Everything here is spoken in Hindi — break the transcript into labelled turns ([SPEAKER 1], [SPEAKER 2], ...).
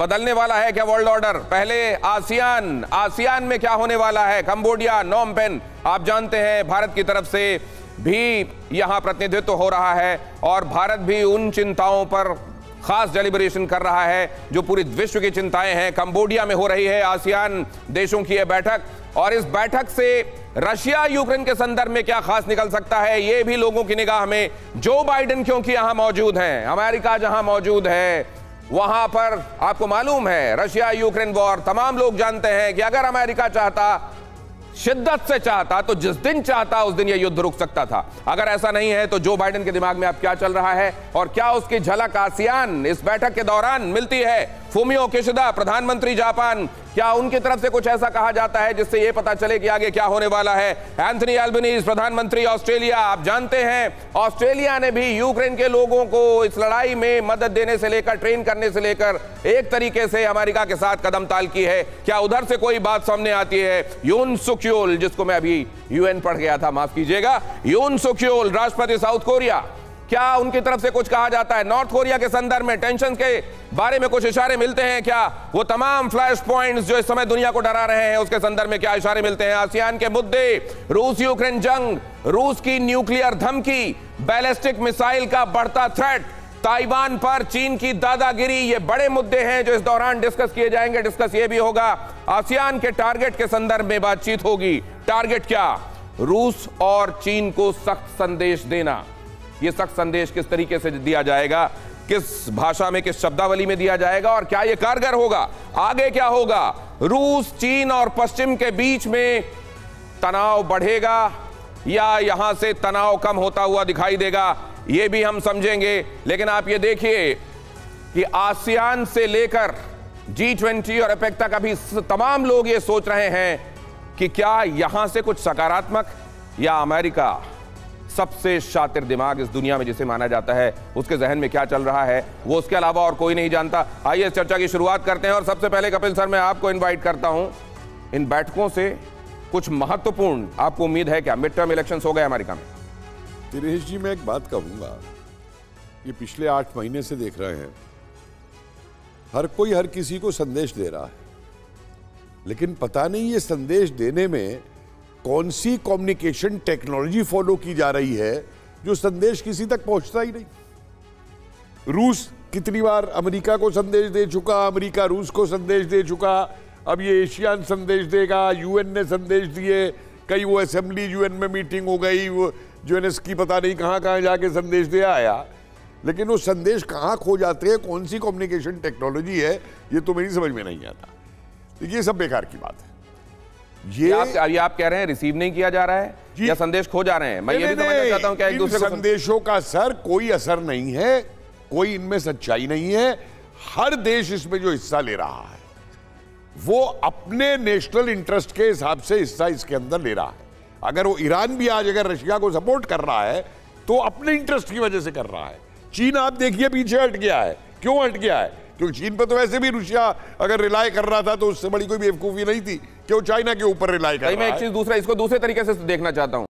[SPEAKER 1] बदलने वाला है क्या वर्ल्ड ऑर्डर? पहले आसियान में क्या होने वाला है? कंबोडिया, नॉम पेन, आप जानते हैं भारत की तरफ से भी यहां प्रतिनिधित्व हो रहा है और भारत भी उन चिंताओं पर खास डेलिब्रेशन कर रहा है जो पूरी विश्व की चिंताएं हैं। कंबोडिया में हो रही है आसियान देशों की यह बैठक और इस बैठक से रशिया यूक्रेन के संदर्भ में क्या खास निकल सकता है, यह भी लोगों की निगाह में। जो बाइडेन क्योंकि यहां मौजूद हैं, अमेरिका जहां मौजूद है, वहां पर आपको मालूम है रशिया यूक्रेन वॉर, तमाम लोग जानते हैं कि अगर अमेरिका चाहता, शिद्दत से चाहता, तो जिस दिन चाहता उस दिन यह युद्ध रुक सकता था। अगर ऐसा नहीं है तो जो बाइडेन के दिमाग में अब क्या चल रहा है और क्या उसकी झलक आसियान इस बैठक के दौरान मिलती है? फुमियो किशिदा, प्रधानमंत्री जापान, क्या उनकी तरफ से कुछ ऐसा कहा जाता है जिससे यह पता चले कि आगे क्या होने वाला है? एंथनी अल्बनीज, प्रधानमंत्री ऑस्ट्रेलिया, आप जानते हैं ऑस्ट्रेलिया ने भी यूक्रेन के लोगों को इस लड़ाई में मदद देने से लेकर, ट्रेन करने से लेकर एक तरीके से अमेरिका के साथ कदम ताल की है। क्या उधर से कोई बात सामने आती है? यून सुक योल, जिसको मैं अभी यूएन पढ़ गया था, माफ कीजिएगा, यून सुक योल, राष्ट्रपति साउथ कोरिया, क्या उनकी तरफ से कुछ कहा जाता है? नॉर्थ कोरिया के संदर्भ में टेंशन के बारे में कुछ इशारे मिलते हैं क्या? वो तमाम फ्लैश पॉइंट्स जो इस समय दुनिया को डरा रहे हैं, उसके संदर्भ में क्या इशारे मिलते हैं? आसियान के मुद्दे, रूस यूक्रेन जंग, रूस की न्यूक्लियर धमकी, बैलिस्टिक मिसाइल का बढ़ता थ्रेट, ताइवान पर चीन की दादागिरी, ये बड़े मुद्दे हैं जो इस दौरान डिस्कस किए जाएंगे। डिस्कस ये भी होगा आसियान के टारगेट के संदर्भ में बातचीत होगी। टारगेट क्या? रूस और चीन को सख्त संदेश देना। ये सख्त संदेश किस तरीके से दिया जाएगा, किस भाषा में, किस शब्दावली में दिया जाएगा और क्या यह कारगर होगा? आगे क्या होगा? रूस, चीन और पश्चिम के बीच में तनाव बढ़ेगा या यहां से तनाव कम होता हुआ दिखाई देगा, यह भी हम समझेंगे। लेकिन आप ये देखिए कि आसियान से लेकर G20 और एपेक तक अभी तमाम लोग ये सोच रहे हैं कि क्या यहां से कुछ सकारात्मक, या अमेरिका, सबसे शातिर दिमाग इस दुनिया में जिसे माना जाता है, उसके जहन में क्या चल रहा है, वो उसके अलावा और कोई नहीं जानता। आइए इस चर्चा की शुरुआत करते हैं और सबसे पहले कपिल सर, मैं आपको इनवाइट करता हूं। इन बैठकों से कुछ महत्वपूर्ण आपको उम्मीद है क्या? मिड टर्म इलेक्शंस हो गए अमेरिका में।
[SPEAKER 2] दिनेश जी, मैं एक बात कहूंगा, ये पिछले 8 महीने से देख रहे हैं, हर कोई हर किसी को संदेश दे रहा है, लेकिन पता नहीं ये संदेश देने में कौन सी कम्युनिकेशन टेक्नोलॉजी फॉलो की जा रही है जो संदेश किसी तक पहुंचता ही नहीं। रूस कितनी बार अमेरिका को संदेश दे चुका, अमेरिका रूस को संदेश दे चुका, अब ये एशियान संदेश देगा, यूएन ने संदेश दिए, कई वो असेंबली यूएन में मीटिंग हो गई, वो यूएनएस की पता नहीं कहाँ कहाँ जाके संदेश दे आया, लेकिन वो संदेश कहाँ खो जाते हैं, कौन सी कम्युनिकेशन टेक्नोलॉजी है, ये तो मेरी समझ में नहीं आता। देखिए, ये सब बेकार की बात है। ये
[SPEAKER 1] आप कह रहे हैं रिसीव नहीं किया जा रहा है या संदेश खो जा रहे हैं? मैं ये भी समझना चाहता हूं क्या एक दूसरे को
[SPEAKER 2] संदेशों का सर कोई असर नहीं है, कोई इनमें सच्चाई नहीं है। हर देश इसमें जो हिस्सा ले रहा है वो अपने नेशनल इंटरेस्ट के हिसाब से हिस्सा इसके अंदर ले रहा है। अगर वो ईरान भी आज अगर रशिया को सपोर्ट कर रहा है तो अपने इंटरेस्ट की वजह से कर रहा है। चीन आप देखिए पीछे हट गया है। क्यों हट गया है? क्योंकि चीन पर तो वैसे भी रशिया अगर रिलाय कर रहा था तो उससे बड़ी कोई बेवकूफी नहीं थी कि वो चाइना के ऊपर रिलाय कर रहा है।
[SPEAKER 1] मैं एक चीज इसको दूसरे तरीके से देखना चाहता हूं।